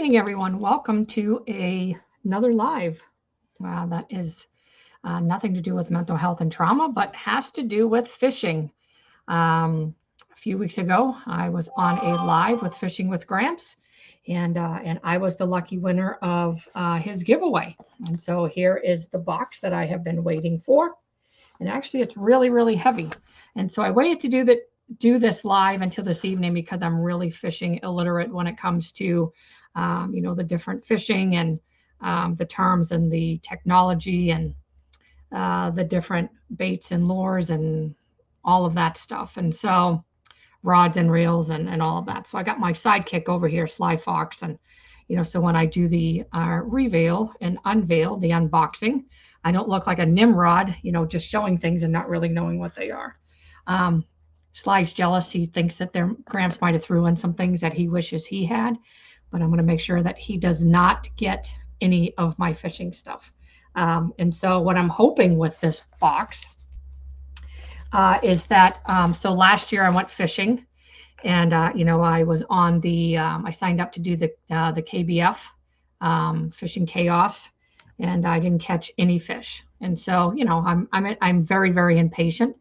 evening, everyone. Welcome to another live. That is nothing to do with mental health and trauma, but has to do with fishing. A few weeks ago, I was on a live with Fishing with Gramps, and I was the lucky winner of his giveaway. And so here is the box that I have been waiting for. And actually, it's really, really heavy. And so I waited to do this live until this evening because I'm really fishing illiterate when it comes to the different fishing and the terms and the technology and the different baits and lures and all of that stuff. And so rods and reels and all of that. So I got my sidekick over here, Sly Fox. And, so when I do the reveal and unveil, the unboxing, I don't look like a Nimrod, just showing things and not really knowing what they are. Sly's jealous. He thinks that their Gramps might have threw in some things that he wishes he had, but I'm going to make sure that he does not get any of my fishing stuff. And so what I'm hoping with this box is that, so last year I went fishing and, I was on I signed up to do the KBF, Fishing Chaos, and I didn't catch any fish. And so, I'm very, very impatient.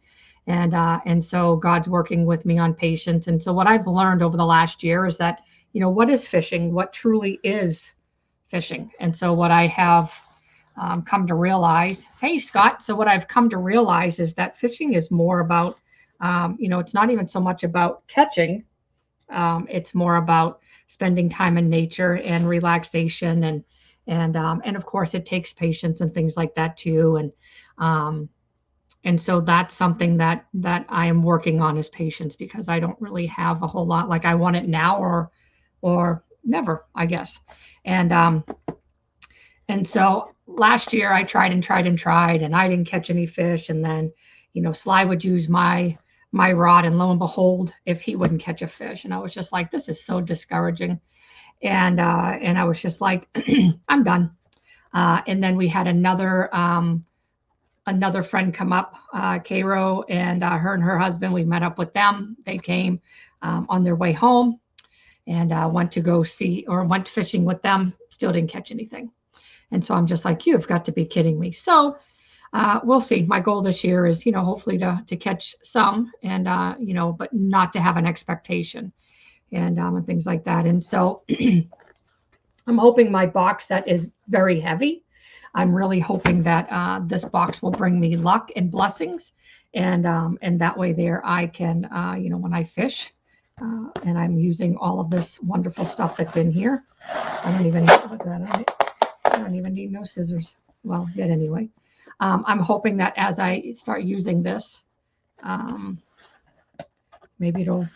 And so God's working with me on patience. And so what I've learned over the last year is that, what is fishing? What truly is fishing? And so what I have come to realize, hey, Scott, so what I've come to realize is that fishing is more about, it's not even so much about catching. It's more about spending time in nature and relaxation. And of course, it takes patience and things like that, too. And so that's something that I am working on is patience, because I don't really have a whole lot. Like I want it now or never, I guess. And so last year I tried and I didn't catch any fish. And then, Sly would use my rod, and lo and behold, if he wouldn't catch a fish. And I was just like, this is so discouraging. And I was just like, I'm done. And then we had another friend come up, Cairo, and her and her husband, we met up with them. They came on their way home and went fishing with them. Still didn't catch anything. And so I'm just like, you've got to be kidding me. So we'll see. My goal this year is, hopefully to catch some and, but not to have an expectation and things like that. And so I'm hoping my box set is very heavy. I'm really hoping that this box will bring me luck and blessings, and that way there I can, when I fish, and I'm using all of this wonderful stuff that's in here. I don't even need no scissors. Well, yet anyway, I'm hoping that as I start using this, maybe it'll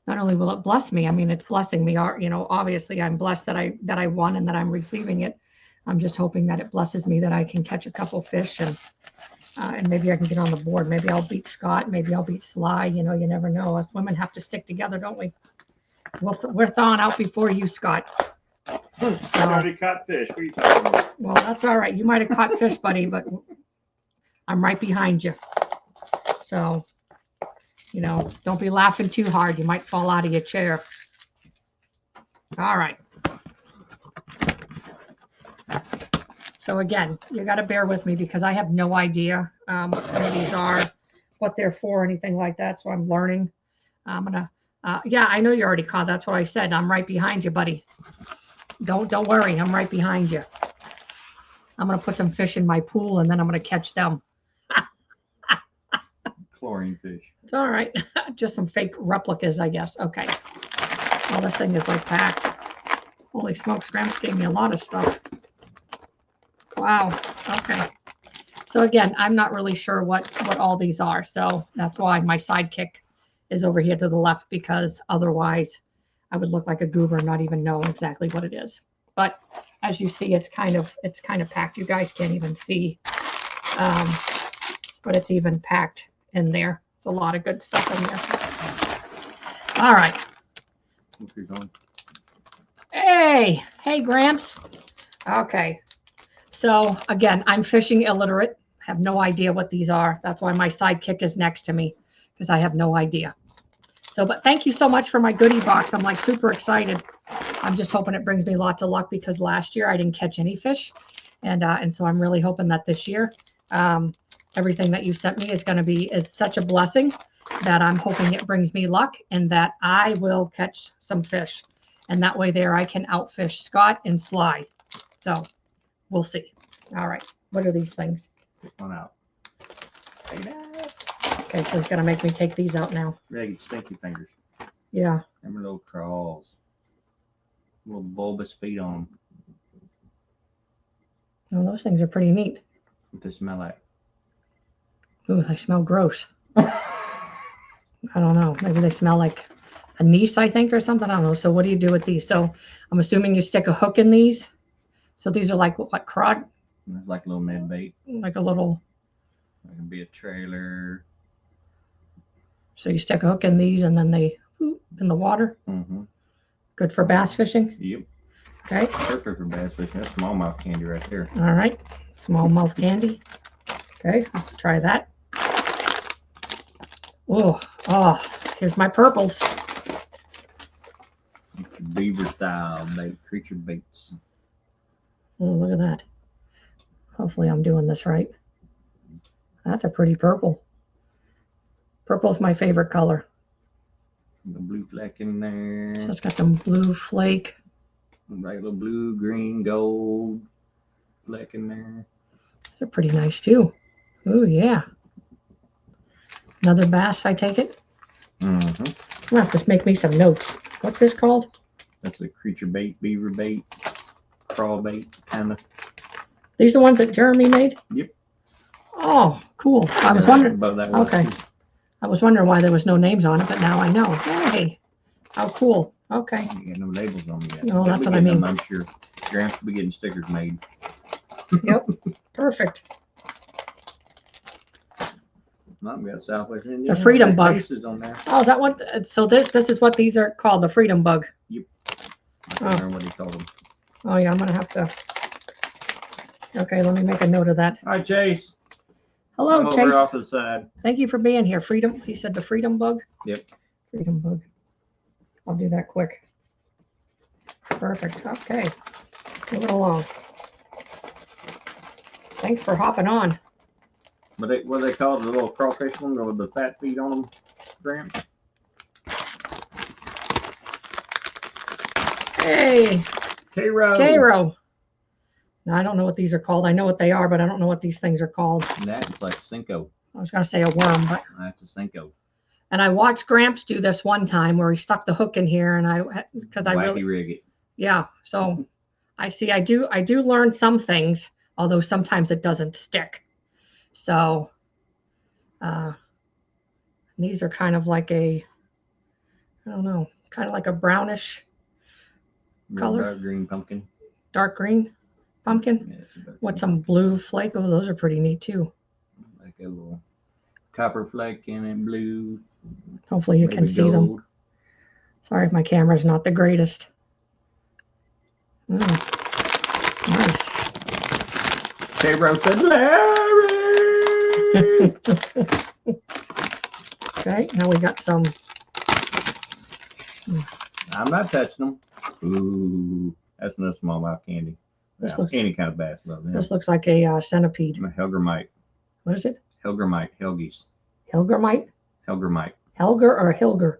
not only will it bless me. I mean, it's blessing me. Obviously, I'm blessed that I won and that I'm receiving it. I'm just hoping that it blesses me, that I can catch a couple fish and maybe I can get on the board. Maybe I'll beat Scott. Maybe I'll beat Sly. You never know. Us women have to stick together, don't we? We're thawing out before you, Scott. So, I already caught fish. What are you talking about? Well, that's all right. You might have caught fish, buddy, but I'm right behind you. So, don't be laughing too hard. You might fall out of your chair. All right. So again, you got to bear with me because I have no idea what some of these are, what they're for, anything like that. So I'm learning. I'm gonna, yeah, I know you already caught. That's what I said. I'm right behind you, buddy. Don't worry. I'm right behind you. I'm gonna put some fish in my pool and then I'm gonna catch them. Chlorine fish. It's all right. Just some fake replicas, I guess. Okay. Well, this thing is like packed. Holy smokes, Gramps gave me a lot of stuff. Wow. Okay. So again, I'm not really sure what all these are. So that's why my sidekick is over here to the left, because otherwise I would look like a goober and not even know exactly what it is. But as you see, it's kind of packed. You guys can't even see, but it's even packed in there. It's a lot of good stuff in there. All right. Hey, Gramps. Okay. So again, I'm fishing illiterate. Have no idea what these are. That's why my sidekick is next to me, because I have no idea. So, but thank you so much for my goodie box. I'm like super excited. I'm just hoping it brings me lots of luck because last year I didn't catch any fish. And so I'm really hoping that this year, everything that you sent me is such a blessing that I'm hoping it brings me luck and that I will catch some fish. And that way there I can outfish Scott and Sly. So we'll see. All right. What are these things? Pick one out. Take it out. Okay, so he's gonna make me take these out now. Reg, stinky fingers. Yeah. Remember little crawls. Little bulbous feet on them. Well, those things are pretty neat. What they smell like? Ooh, they smell gross. I don't know. Maybe they smell like anise, I think, or something. I don't know. So what do you do with these? So I'm assuming you stick a hook in these. So these are like what crawd? It's like a little med bait. Like a little. It can be a trailer. So you stick a hook in these and then they in the water. Mm-hmm. Good for bass fishing. Yep. Okay. Perfect for bass fishing. That's smallmouth candy right there. All right. Smallmouth candy. Okay. Let's try that. Oh, here's my purples. It's your beaver style bait, creature baits. Oh, look at that. Hopefully I'm doing this right. That's a pretty purple. Purple's my favorite color. The blue fleck in there. So it's got some blue flake. Regular blue, green, gold fleck in there. They're pretty nice too. Oh yeah. Another bass, I take it? Mm-hmm. You'll have to make me some notes. What's this called? That's a creature bait, beaver bait, crawl bait, kind of. These are the ones that Jeremy made? Yep. Oh, cool. I was wondering. About that Okay. I was wondering why there was no names on it, but now I know. Hey, how cool. Okay. You got no labels on them yet. No, that's We'll what I get mean. them, I'm sure. Gramps will be getting stickers made. Yep. Perfect. Mom got Southwest Indian. The Freedom Bug. Chases on there. Oh, is that what? So this is what these are called, the Freedom Bug. I can't remember what he called them. Oh yeah, I'm gonna have to. Okay, let me make a note of that. Hi, Chase. Hello, Over Chase. off the side. Thank you for being here. Freedom. He said the Freedom Bug. Yep. Freedom Bug. I'll do that quick. Perfect. Okay. Moving along. Thanks for hopping on. But what they call the little crawfish one with the fat feet on them, Gramps? Hey, K-Row. Cairo. Now, I don't know what these are called. I know what they are, but I don't know what these things are called. That's like Cinco. I was gonna say a worm, but. That's a Cinco. And I watched Gramps do this one time where he stuck the hook in here, and because I really, rig it. yeah. So I see. I do learn some things, although sometimes it doesn't stick. So these are kind of like I don't know, kind of like a brownish color. Dark green pumpkin. Dark green pumpkin. Yeah, it's a dark With green. some blue flake. Oh, those are pretty neat too. Like a little copper flake in it, blue. Hopefully you can maybe see them. gold. Sorry if my camera's not the greatest. Nice. K-Row said, Larry! Okay, now we got some. I'm not touching them. Ooh, that's no smallmouth candy. This Now, looks- any kind of bass love them. This looks like a centipede. Helgermite. What is it? Helgermite. Helgies. Helgermite? Helgermite. Helger or Hilger?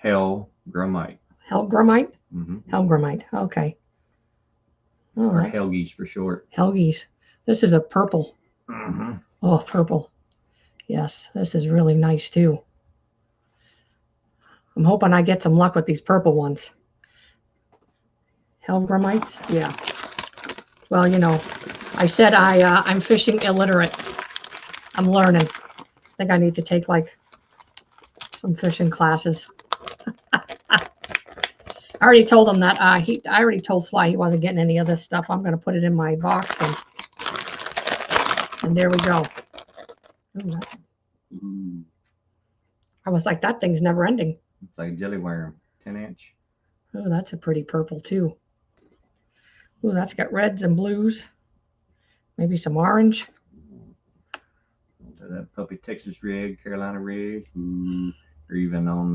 Helgromite. Helgramite? Mm-hmm. Helgramite. Okay. Oh, Or that's Helgies for short. Helgies. This is a purple. Mm-hmm. Oh, purple. Yes, this is really nice too. I'm hoping I get some luck with these purple ones. Helgramites? Yeah. Well, you know, I said I'm fishing illiterate. I'm learning. I think I need to take like some fishing classes. I already told him that I already told Sly he wasn't getting any of this stuff. I'm going to put it in my box and there we go. Ooh, I was like, that thing's never ending. it's like a jelly worm. 10-inch. Oh, that's a pretty purple too. Oh, that's got reds and blues. Maybe some orange. That puppy Texas rig, Carolina rig. Ooh, or even on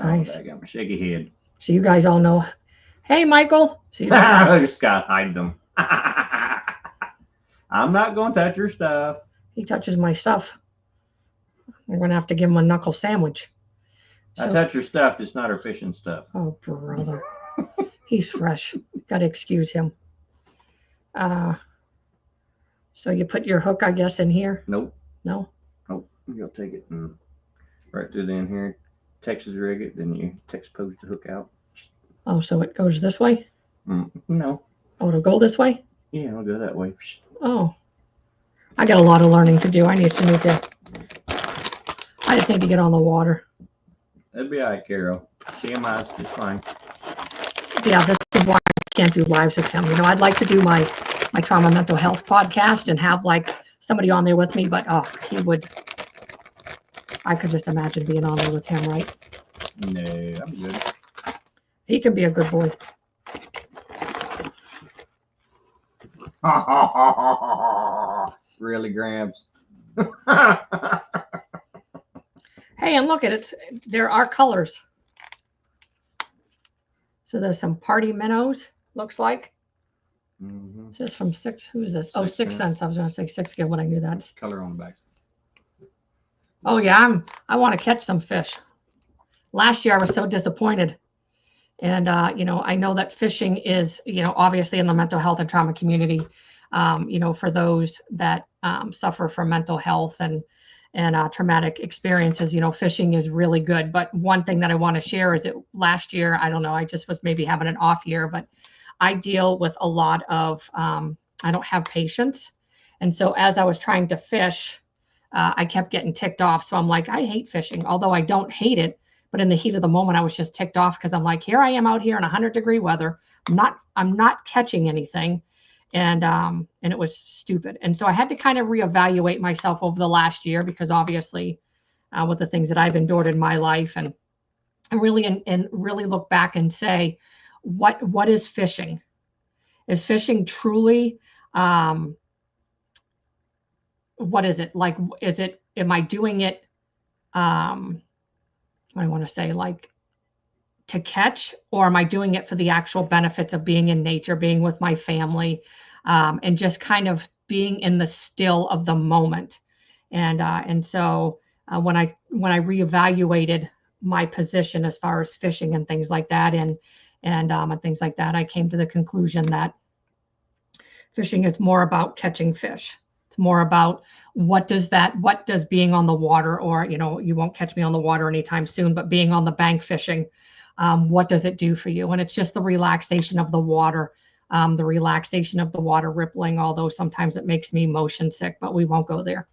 Nice. I got my shaky head. So you guys all know. Hey, Michael. So you guys, Scott, hide them. I'm not going to touch your stuff. he touches my stuff. We're going to have to give him a knuckle sandwich. I touch your stuff, just not her fishing stuff. Oh, brother. He's fresh. Got to excuse him. So you put your hook, I guess, in here? Nope. No? Nope. You'll take it and right through the end here. Texas rig it, then you expose the hook out. Oh, so it goes this way? No. Oh, it'll go this way? Yeah, it'll go that way. Oh. I got a lot of learning to do. I just need to get on the water. That'd be all right, Carol. CMI's just fine. Yeah, this is why I can't do lives with him. You know, I'd like to do my trauma mental health podcast and have like somebody on there with me, but I could just imagine being on there with him, right? No, I'm good. He can be a good boy. Really, Gramps? Hey, and look at it. There are colors. So there's some party minnows, looks like. Mm-hmm. This is from Six. Who's this? Oh, 6 Cents. I was going to say 6 Give when I knew that. Color on the back. Oh, yeah. I want to catch some fish. Last year, I was so disappointed. And, you know, I know that fishing is, you know, obviously in the mental health and trauma community, you know, for those that suffer from mental health and traumatic experiences, you know, fishing is really good. But one thing that I want to share is that last year, I don't know, I just was maybe having an off year, but I deal with a lot of, I don't have patience. And so as I was trying to fish, I kept getting ticked off. So I'm like, I hate fishing, although I don't hate it. But in the heat of the moment, I was just ticked off because I'm like, here I am out here in 100-degree weather. I'm not catching anything. And it was stupid. And so I had to kind of reevaluate myself over the last year because obviously with the things that I've endured in my life and really look back and say, what is fishing? Is fishing truly, what is it? Like, am I doing it, I want to say like to catch, or am I doing it for the actual benefits of being in nature, being with my family, and just kind of being in the still of the moment? And so when I reevaluated my position as far as fishing and things like that, and things like that, I came to the conclusion that fishing is more about catching fish. It's more about what does being on the water, or, you know, you won't catch me on the water anytime soon, but being on the bank fishing, what does it do for you? And it's just the relaxation of the water, rippling, although sometimes it makes me motion sick, but we won't go there.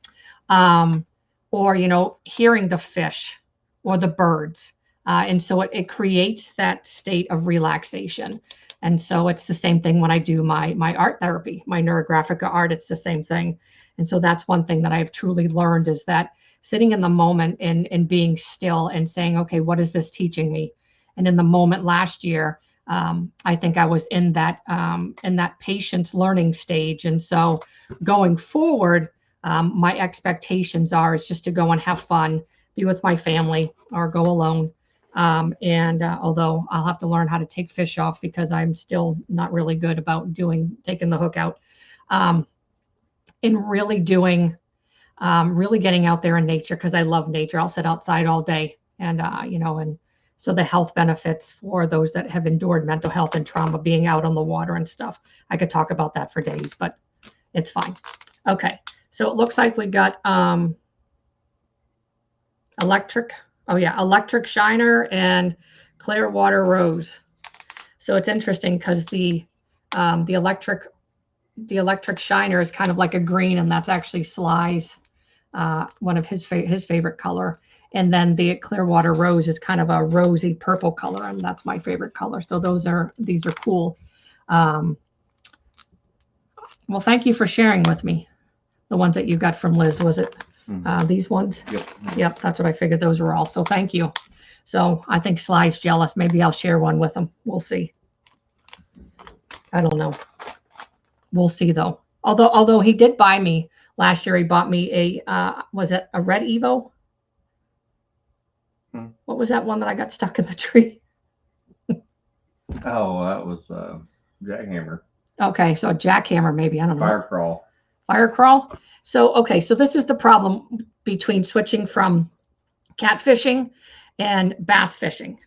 Or, you know, hearing the fish or the birds. And so it creates that state of relaxation. And so it's the same thing when I do my art therapy, my neurographic art, it's the same thing. And so that's one thing that I've truly learned, is that sitting in the moment and being still and saying, okay, what is this teaching me? And in the moment last year, I think I was in that patience learning stage. And so going forward, my expectations is just to go and have fun, be with my family, or go alone. Although I'll have to learn how to take fish off because I'm still not really good about taking the hook out, and really getting out there in nature, because I love nature. I'll sit outside all day, and you know, and so the health benefits for those that have endured mental health and trauma, being out on the water and stuff. I could talk about that for days, but it's fine. Okay, so it looks like we got electric shiner and Clearwater rose. So it's interesting because the electric shiner is kind of like a green, and that's actually Sly's one of his favorite color. And then the Clearwater rose is kind of a rosy purple color, and that's my favorite color. So these are cool. Well, thank you for sharing with me the ones that you got from Liz. Was it these ones? Yep, that's what I figured. Those were all. So thank you. So I think Sly's jealous. Maybe I'll share one with him. We'll see. I don't know. We'll see though. Although he did buy me last year, he bought me a was it a red Evo? What was that one that I got stuck in the tree? Oh, that was jackhammer. Okay, so a jackhammer maybe, I don't know. Fire crawl. Fire crawl. So, okay, so this is the problem between switching from catfishing and bass fishing.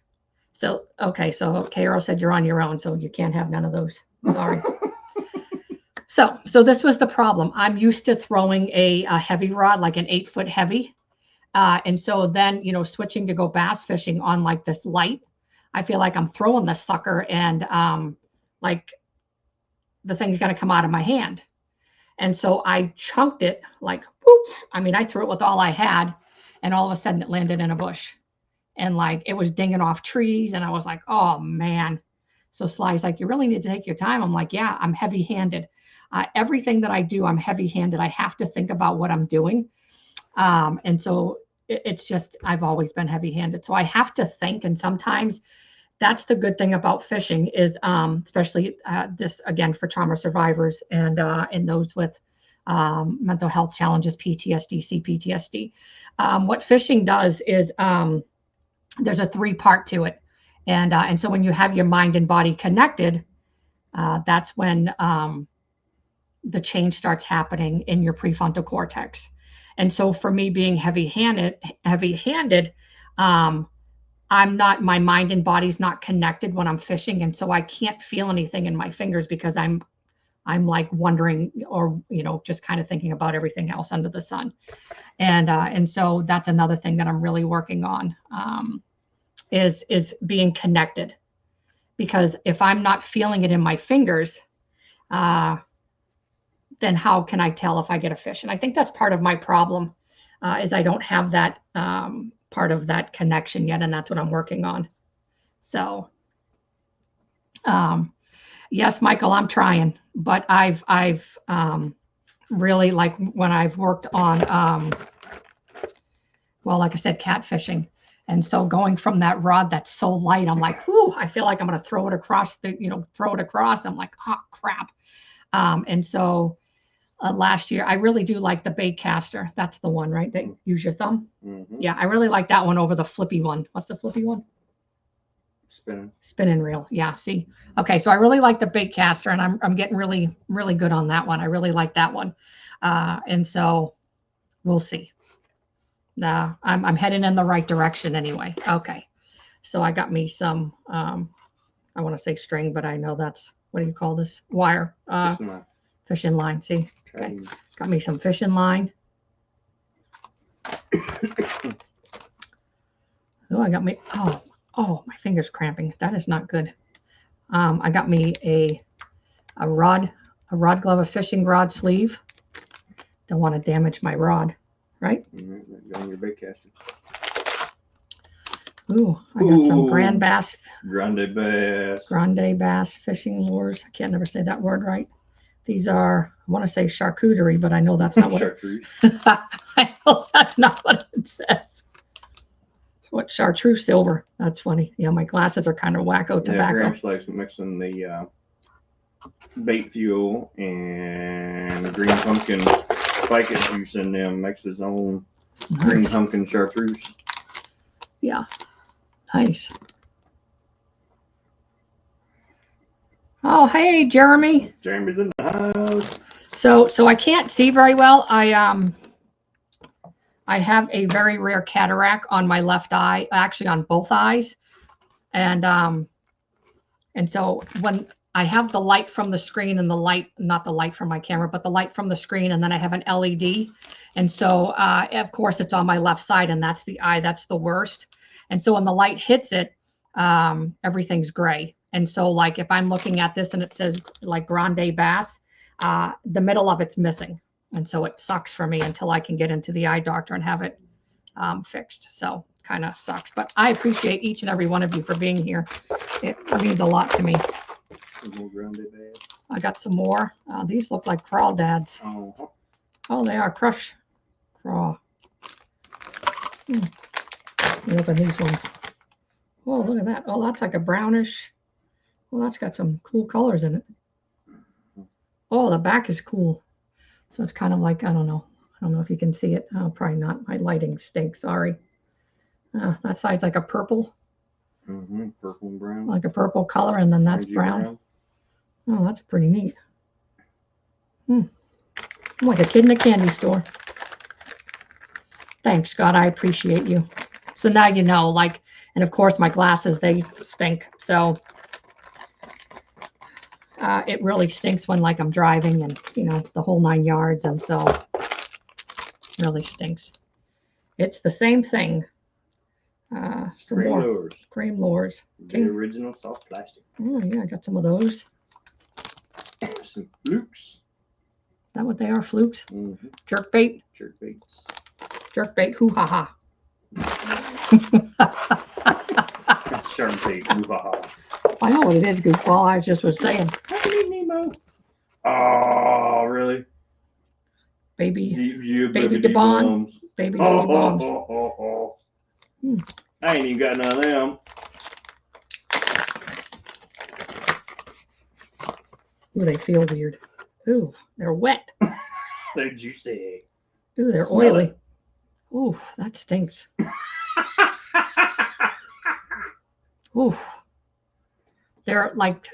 So, okay, so Carol said you're on your own, so you can't have none of those. Sorry. So this was the problem. I'm used to throwing a heavy rod, like an 8-foot heavy. And so then, switching to go bass fishing on like this light, I feel like I'm throwing the sucker and like the thing's going to come out of my hand. And so I chunked it like, whoop. I mean, I threw it with all I had, and all of a sudden it landed in a bush. And like it was dinging off trees, and I was like, oh man. So Sly's like, you really need to take your time. I'm like, yeah, I'm heavy-handed. Everything that I do, I'm heavy-handed. I have to think about what I'm doing. And so it's just, I've always been heavy-handed. So I have to think. And sometimes that's the good thing about fishing is, especially this, again, for trauma survivors and those with mental health challenges, PTSD, CPTSD. What fishing does is there's a 3-part to it. And so when you have your mind and body connected, that's when the change starts happening in your prefrontal cortex. And so for me being heavy-handed, my mind and body's not connected when I'm fishing. And so I can't feel anything in my fingers because I'm like wondering or, just kind of thinking about everything else under the sun. And so that's another thing that I'm really working on, is being connected, because if I'm not feeling it in my fingers, then how can I tell if I get a fish? And I think that's part of my problem, is I don't have that part of that connection yet, and that's what I'm working on. So, yes, Michael, I'm trying, but I've really, like when I've worked on, well, like I said, catfishing. And so going from that rod that's so light, I'm like, whew, I feel like I'm going to throw it across I'm like, oh, crap. And so last year, I really do like the bait caster. That's the one, right? That use your thumb. Mm-hmm. Yeah, I really like that one over the flippy one. What's the flippy one? Spinning reel. Yeah, see. Okay, so I really like the bait caster, and I'm getting really, really good on that one. I really like that one. And so we'll see. I'm heading in the right direction anyway. Okay, so I got me some, I want to say string, but I know that's, what do you call this? Wire. Fishing line. See? Okay. Got me some fishing line. Oh, I got me. Oh, my finger's cramping. That is not good. I got me a rod glove, a fishing rod sleeve. Don't want to damage my rod, right? On your bait caster. Ooh, I got some Grande Bass fishing lures. I can't never say that word right. These are, I want to say charcuterie, but I know that's not what I know that's not what it says. What, chartreuse silver? That's funny. Yeah, my glasses are kind of wacko tobacco. Yeah, Graham's like mixing the bait fuel and the green pumpkin spike juice in them, makes his own green pumpkin chartreuse. Yeah, nice. Oh, hey, Jeremy. Jeremy's in the house. So I can't see very well. I have a very rare cataract on my left eye, actually on both eyes. And so when I have the light from the screen and the light, not the light from my camera, but the light from the screen, and then I have an LED. And so, of course, it's on my left side, and that's the eye, that's the worst. And so when the light hits it, everything's gray. And so like if I'm looking at this and it says like Grande Bass, the middle of it's missing. And so it sucks for me until I can get into the eye doctor and have it fixed. So kind of sucks. But I appreciate each and every one of you for being here. It means a lot to me. I got some more. These look like crawdads. Oh, they are crush craw. Let me open these ones. Oh, look at that. Oh, that's like a brownish. Well, that's got some cool colors in it. Oh, the back is cool. So it's kind of like, I don't know if you can see it. Oh, probably not. My lighting stinks. Sorry. That side's like a purple, Purple and brown. like a purple color, and then that's Orangey brown. Oh, that's pretty neat. I'm like a kid in a candy store. Thanks, Scott. I appreciate you. So now you know, like, and of course my glasses, they stink. So it really stinks when like I'm driving and, you know, the whole 9 yards. And so it really stinks. It's the same thing. Some Cream more lures. cream lures. The original soft plastic. Oh yeah, I got some of those. Some flukes. Is that what they are? Flukes? Mm-hmm. Jerk bait? Jerk baits. Jerk bait. Hoo ha ha. Shark bait. Hoo ha ha. I know what it is, goofball. I just was saying. Hey, Nemo. Oh, really? Baby Baby DeBon. Baby oh, bombs. I ain't even got none of them. Ooh, they feel weird. Ooh, they're wet. They're juicy. Ooh, they're Smell oily. it. Ooh, that stinks. Ooh. They're like,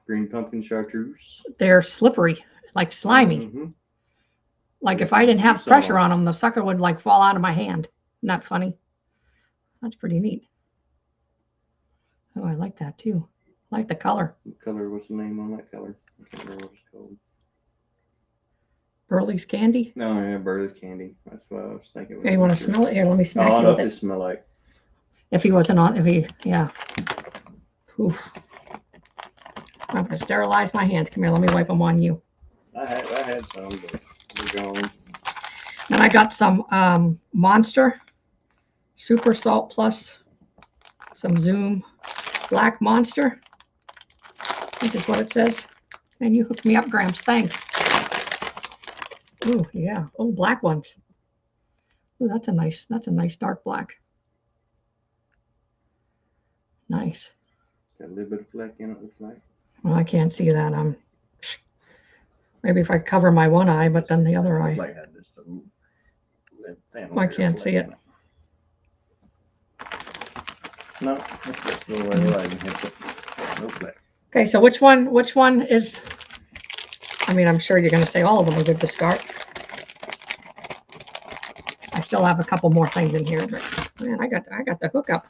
Green pumpkin chartreuse. they're slippery, like slimy. Mm-hmm. Like if I didn't have pressure on them, the sucker would like fall out of my hand. Isn't that funny? That's pretty neat. Oh, I like that too. I like the color. What color? What's the name on that color? I can't remember what it's called. Burley's candy. No, yeah, Burley's candy. That's what I was thinking. Hey, you want to smell it? Here, let me Oh, smack I you know with what they it. smell like. If he wasn't on, if he, yeah. Oof. I'm gonna sterilize my hands. Come here, let me wipe them on you. I had some, but they're gone. Then I got some Monster Super Salt Plus, some Zoom Black Monster. I think is what it says. And you hooked me up, Gramps. Thanks. Oh yeah. Oh, black ones. Oh, that's a nice dark black. Nice. Got a little bit of fleck in it, looks like. Well, I can't see that. Maybe if I cover my one eye, but then the other eye. Fleck had just I can't see it. No, that's just the way the light hits it. No fleck. Okay, so which one is, I mean, I'm sure you're going to say all of them are good to start. I still have a couple more things in here, but man, I got the hookup.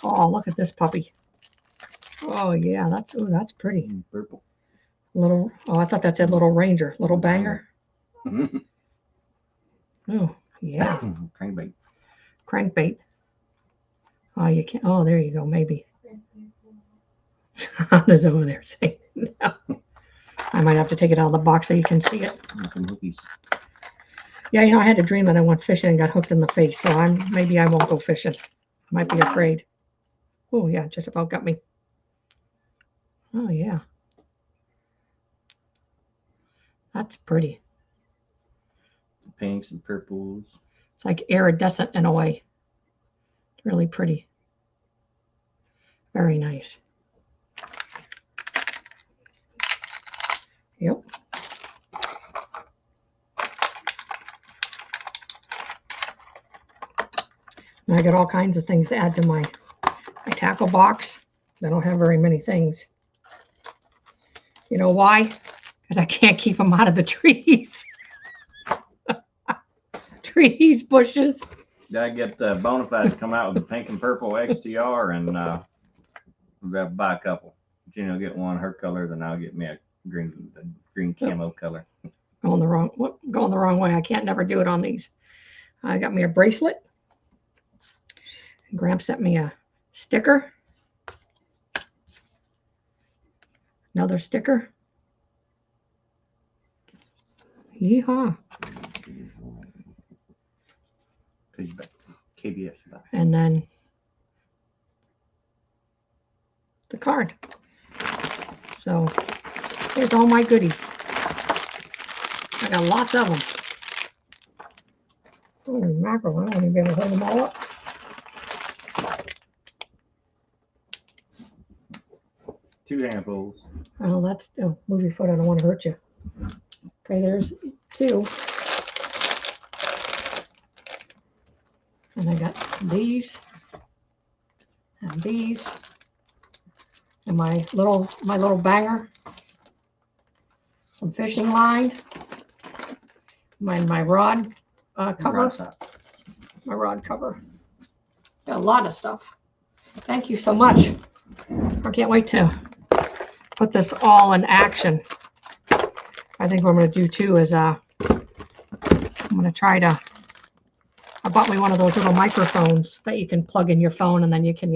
Oh, look at this puppy. Oh yeah, that's pretty. Purple. Little, oh, I thought that said Little Ranger, Little Banger. Oh yeah, Crankbait. crankbait. Oh, you can't. Oh, there you go. Maybe. There's over there saying no. I might have to take it out of the box so you can see it. Some hookies. Yeah, you know, I had a dream that I went fishing and got hooked in the face, so maybe I won't go fishing. I might be afraid. Oh yeah, just about got me. Oh yeah. That's pretty. Pinks and purples. It's like iridescent in a way. Really pretty. Very nice. Yep. And I got all kinds of things to add to my tackle box. I don't have very many things. You know why? Because I can't keep them out of the trees. Trees, bushes. I get Bonafide to come out with the pink and purple XTR, and we'll grab buy a couple. Jenny will get one her color, then I'll get me a green camo color. Going the wrong way. I can't never do it on these. I got me a bracelet. Gramps sent me a sticker. Another sticker. Yeehaw. KBS. And then the card. So here's all my goodies. I got lots of them. Holy mackerel, I don't even be able to hold them all up. Two handfuls. Oh, that's, oh, move your foot, I don't want to hurt you. Okay, there's two. And I got these and these and my little banger, some fishing line, my rod cover, my rod cover. Got a lot of stuff. Thank you so much. I can't wait to put this all in action. I think what I'm going to do too is I'm going to try to. I bought me one of those little microphones that you can plug in your phone, and then you can,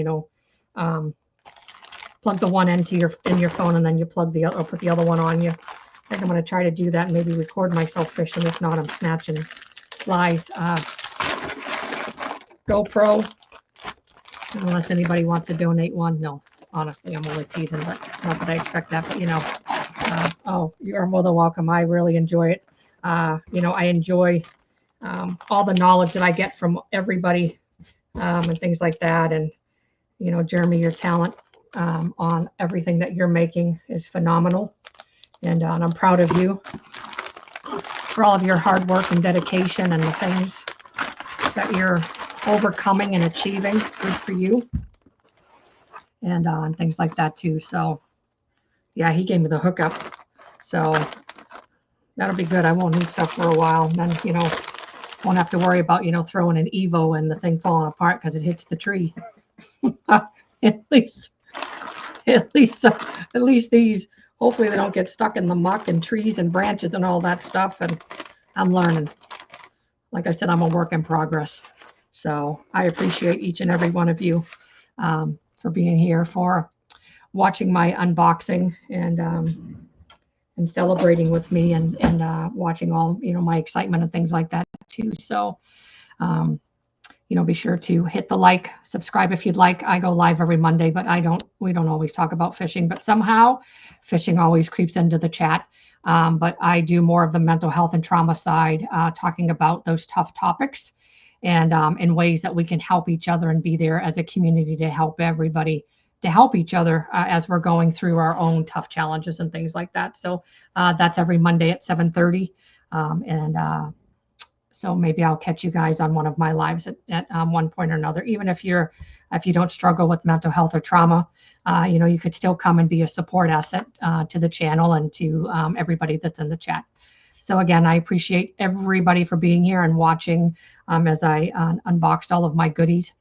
plug the one end to your phone, and then you plug the other, or put the other one on you. I think I'm going to try to do that and maybe record myself fishing. If not, I'm snatching slice. GoPro, unless anybody wants to donate one. No, honestly, I'm only teasing, but not that I expect that. But oh, you're more than welcome. I really enjoy it. I enjoy all the knowledge that I get from everybody and things like that. And Jeremy, your talent on everything that you're making is phenomenal, and I'm proud of you for all of your hard work and dedication and the things that you're overcoming and achieving. Good for you, and things like that too. So yeah, he gave me the hookup, so that'll be good. I won't need stuff for a while, and then won't have to worry about throwing an Evo and the thing falling apart because it hits the tree. at least these, hopefully they don't get stuck in the muck and trees and branches and all that stuff. And I'm learning. Like I said, I'm a work in progress. So I appreciate each and every one of you for being here, for watching my unboxing and celebrating with me, and watching all my excitement and things like that too. So be sure to hit the like, subscribe if you'd like. I go live every Monday, but we don't always talk about fishing, but somehow fishing always creeps into the chat. But I do more of the mental health and trauma side, talking about those tough topics, and in ways that we can help each other and be there as a community to help everybody, to help each other as we're going through our own tough challenges and things like that. So that's every Monday at 7:30. So maybe I'll catch you guys on one of my lives at one point or another. Even if you don't struggle with mental health or trauma, you could still come and be a support asset to the channel and to everybody that's in the chat. So again, I appreciate everybody for being here and watching as I unboxed all of my goodies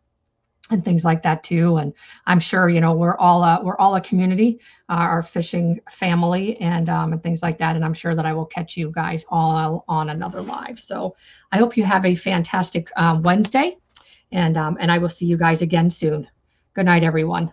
and things like that too. And I'm sure we're all a community, our fishing family, and things like that. And I'm sure that I will catch you guys all on another live. So I hope you have a fantastic Wednesday, and I will see you guys again soon. Good night, everyone.